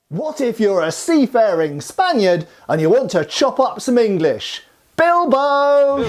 What if you're a seafaring Spaniard and you want to chop up some English? Bilbo!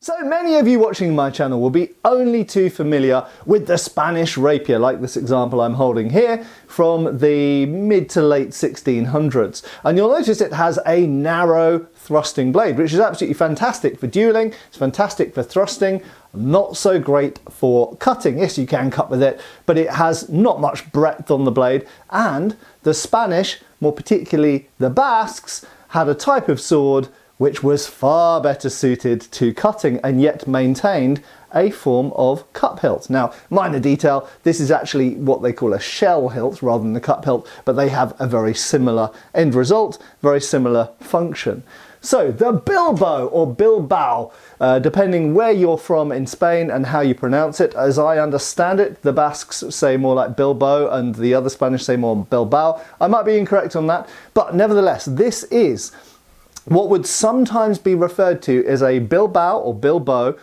So many of you watching my channel will be only too familiar with the Spanish rapier, like this example I'm holding here from the mid to late 1600s. And you'll notice it has a narrow thrusting blade, which is absolutely fantastic for dueling, it's fantastic for thrusting, not so great for cutting. Yes, you can cut with it, but it has not much breadth on the blade. And the Spanish, more particularly the Basques, had a type of sword which was far better suited to cutting and yet maintained a form of cup hilt. Now, minor detail, this is actually what they call a shell hilt rather than a cup hilt, but they have a very similar end result, very similar function. So the Bilbo or Bilbao, depending where you're from in Spain and how you pronounce it, as I understand it, the Basques say more like Bilbo and the other Spanish say more Bilbao. I might be incorrect on that, but nevertheless, this is what would sometimes be referred to as a Bilbao or Bilbo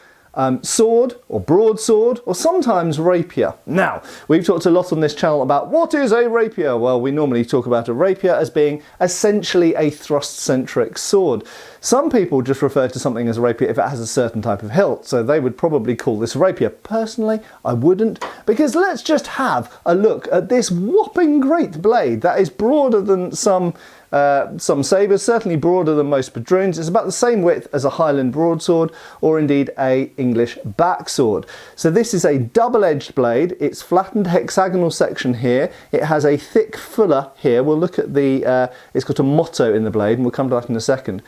sword or broadsword or sometimes rapier. Now, we've talked a lot on this channel about what is a rapier. Well, we normally talk about a rapier as being essentially a thrust-centric sword. Some people just refer to something as a rapier if it has a certain type of hilt, so they would probably call this a rapier. Personally, I wouldn't, because let's just have a look at this whopping great blade that is broader than some sabres, certainly broader than most padroons. It's about the same width as a Highland broadsword or indeed a English backsword. So this is a double-edged blade. It's flattened hexagonal section here. It has a thick fuller here. We'll look at the, it's got a motto in the blade and we'll come to that in a second.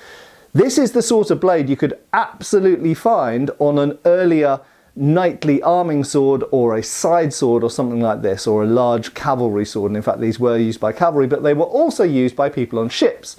This is the sort of blade you could absolutely find on an earlier knightly arming sword or a side sword or something like this, or a large cavalry sword. And in fact, these were used by cavalry, but they were also used by people on ships.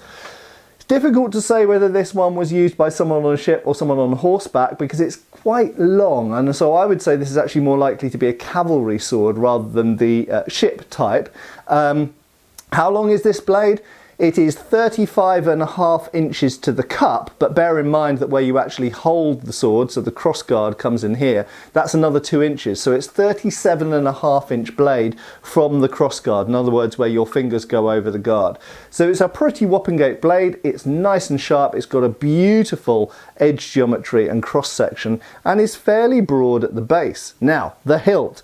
It's difficult to say whether this one was used by someone on a ship or someone on horseback because it's quite long, and so I would say this is actually more likely to be a cavalry sword rather than the ship type. How long is this blade? It is 35.5 inches to the cup, but bear in mind that where you actually hold the sword, so the cross guard comes in here, that's another 2 inches. So it's 37.5 inch blade from the cross guard. In other words, where your fingers go over the guard. So it's a pretty whopping-gate blade. It's nice and sharp. It's got a beautiful edge geometry and cross section and is fairly broad at the base. Now, the hilt.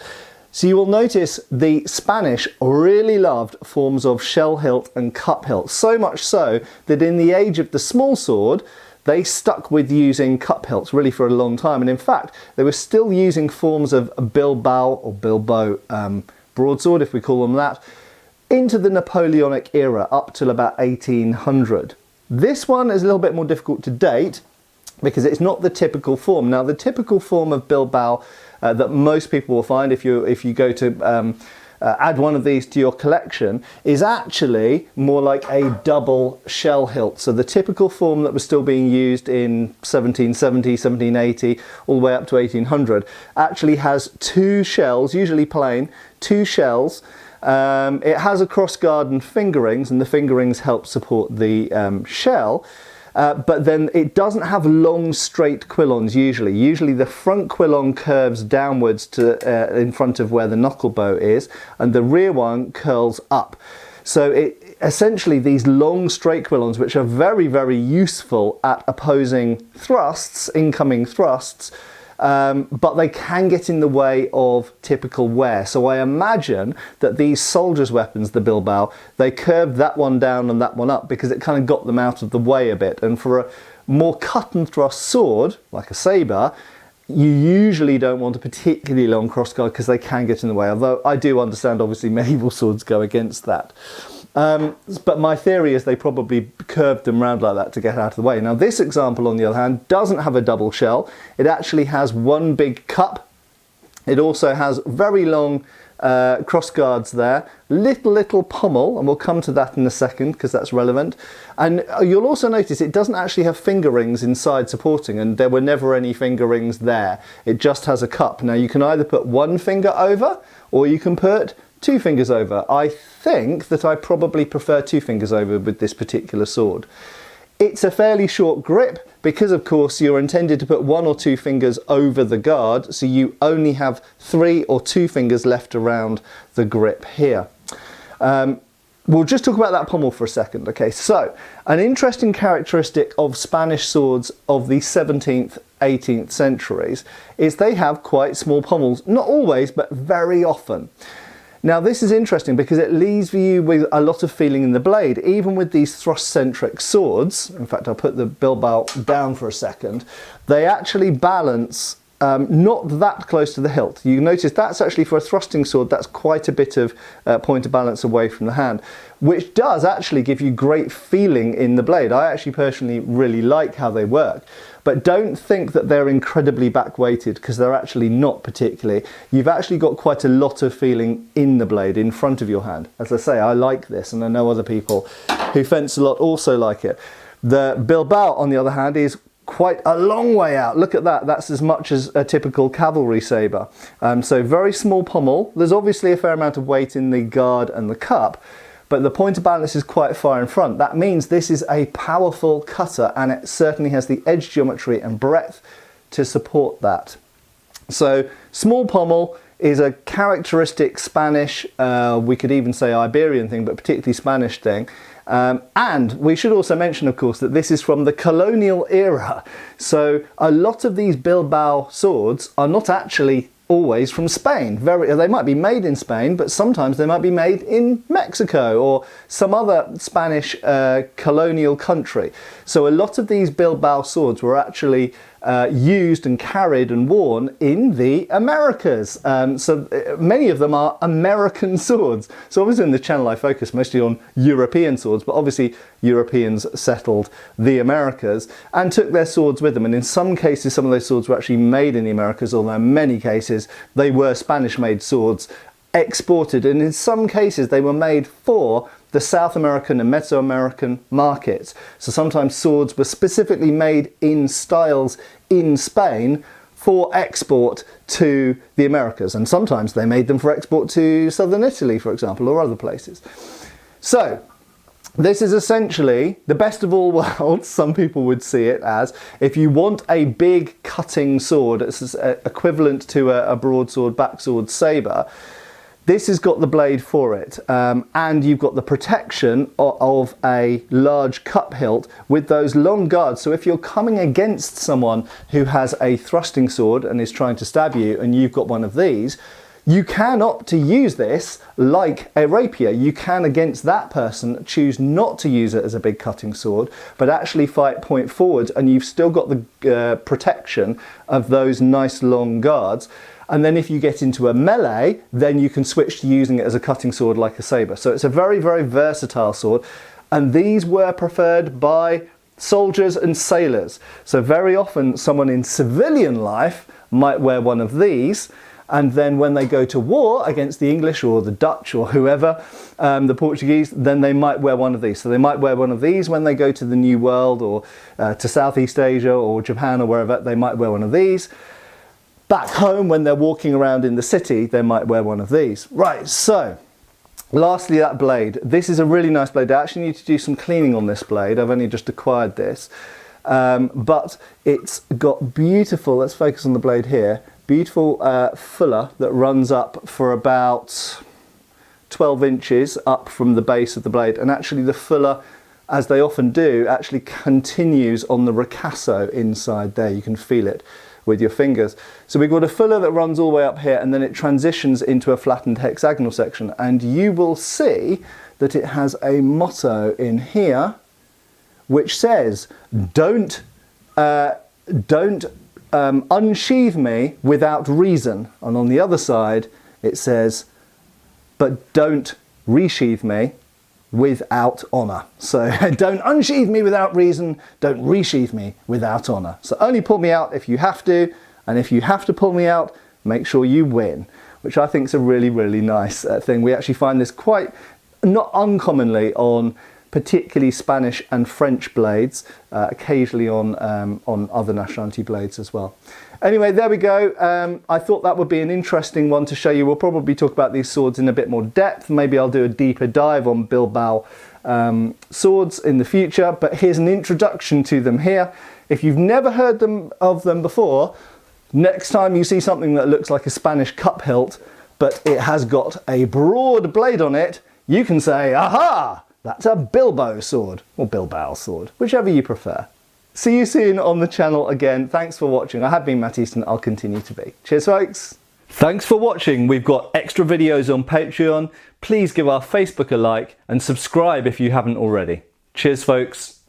So you will notice the Spanish really loved forms of shell hilt and cup hilt, so much so that in the age of the small sword, they stuck with using cup hilts really for a long time. And in fact, they were still using forms of Bilbao or Bilbo broadsword, if we call them that, into the Napoleonic era up till about 1800. This one is a little bit more difficult to date because it's not the typical form. Now, the typical form of Bilbao that most people will find if you go to add one of these to your collection is actually more like a double shell hilt. So the typical form that was still being used in 1770, 1780, all the way up to 1800, actually has two shells, usually plain, two shells. It has a cross guard and fingerings, and the fingerings help support the shell. But then it doesn't have long straight quillons usually. Usually the front quillon curves downwards to in front of where the knuckle bow is, and the rear one curls up. So essentially these long straight quillons, which are very, very useful at opposing thrusts, incoming thrusts, but they can get in the way of typical wear. So I imagine that these soldiers' weapons, the Bilbao, they curved that one down and that one up because it kind of got them out of the way a bit. And for a more cut and thrust sword, like a sabre, you usually don't want a particularly long crossguard because they can get in the way, although I do understand obviously medieval swords go against that. But my theory is they probably curved them round like that to get out of the way. Now this example, on the other hand, doesn't have a double shell. It actually has one big cup. It also has very long cross guards there, little pommel, and we'll come to that in a second because that's relevant. And you'll also notice it doesn't actually have finger rings inside supporting, and there were never any finger rings there. It just has a cup. Now you can either put one finger over or you can put two fingers over. I think that I probably prefer two fingers over with this particular sword. It's a fairly short grip because, of course, you're intended to put 1 or 2 fingers over the guard, so you only have 3 or 2 fingers left around the grip here. We'll just talk about that pommel for a second. Okay, so an interesting characteristic of Spanish swords of the 17th, 18th centuries is they have quite small pommels, not always, but very often. Now this is interesting because it leaves you with a lot of feeling in the blade. Even with these thrust-centric swords, in fact I'll put the Bilbao down for a second, they actually balance not that close to the hilt. You notice that's actually, for a thrusting sword, that's quite a bit of point of balance away from the hand, which does actually give you great feeling in the blade. I actually personally really like how they work. But don't think that they're incredibly back-weighted, because they're actually not particularly. You've actually got quite a lot of feeling in the blade, in front of your hand. As I say, I like this, and I know other people who fence a lot also like it. The Bilbao, on the other hand, is quite a long way out. Look at that, that's as much as a typical cavalry sabre. So very small pommel. There's obviously a fair amount of weight in the guard and the cup, but the point of balance is quite far in front. That means this is a powerful cutter, and it certainly has the edge geometry and breadth to support that. So small pommel is a characteristic Spanish, we could even say Iberian thing, but particularly Spanish thing. And we should also mention, of course, that this is from the colonial era. So a lot of these Bilbao swords are not actually always from Spain. They might be made in Spain, but sometimes they might be made in Mexico or some other Spanish colonial country. So a lot of these Bilbao swords were actually used and carried and worn in the Americas. So many of them are American swords. So obviously in the channel I focus mostly on European swords, but obviously Europeans settled the Americas and took their swords with them. And in some cases, some of those swords were actually made in the Americas, although in many cases they were Spanish-made swords exported. And in some cases they were made for the South American and Mesoamerican markets. So sometimes swords were specifically made in styles in Spain for export to the Americas, and sometimes they made them for export to southern Italy, for example, or other places. So this is essentially the best of all worlds, some people would see it as. If you want a big cutting sword, it's equivalent to a broadsword, backsword sabre, this has got the blade for it, and you've got the protection of a large cup hilt with those long guards. So if you're coming against someone who has a thrusting sword and is trying to stab you, and you've got one of these, you can opt to use this like a rapier. You can, against that person, choose not to use it as a big cutting sword, but actually fight point forwards, and you've still got the protection of those nice long guards. And then if you get into a melee, then you can switch to using it as a cutting sword like a sabre. So it's a very, very versatile sword. And these were preferred by soldiers and sailors. So very often someone in civilian life might wear one of these. And then when they go to war against the English or the Dutch or whoever, the Portuguese, then they might wear one of these. So they might wear one of these when they go to the New World or to Southeast Asia or Japan or wherever, they might wear one of these. Back home, when they're walking around in the city, they might wear one of these. Right, so lastly, that blade. This is a really nice blade. I actually need to do some cleaning on this blade. I've only just acquired this. But it's got beautiful, let's focus on the blade here, beautiful fuller that runs up for about 12 inches up from the base of the blade. And actually the fuller, as they often do, actually continues on the ricasso inside there. You can feel it with your fingers. So we've got a fuller that runs all the way up here, and then it transitions into a flattened hexagonal section, and you will see that it has a motto in here which says, don't unsheathe me without reason. And on the other side it says, but don't resheathe me without honour. So don't unsheathe me without reason, don't resheathe me without honour. So only pull me out if you have to, and if you have to pull me out, make sure you win, which I think is a really, really nice thing. We actually find this quite not uncommonly on particularly Spanish and French blades, occasionally on other nationality blades as well. Anyway, there we go. I thought that would be an interesting one to show you. We'll probably talk about these swords in a bit more depth. Maybe I'll do a deeper dive on Bilbao swords in the future, but here's an introduction to them here. If you've never heard of them before, next time you see something that looks like a Spanish cup hilt, but it has got a broad blade on it, you can say, aha, that's a Bilbo sword, or Bilbao sword, whichever you prefer. See you soon on the channel again. Thanks for watching. I have been Matt Easton. I'll continue to be. Cheers, folks. Thanks for watching. We've got extra videos on Patreon. Please give our Facebook a like and subscribe if you haven't already. Cheers, folks.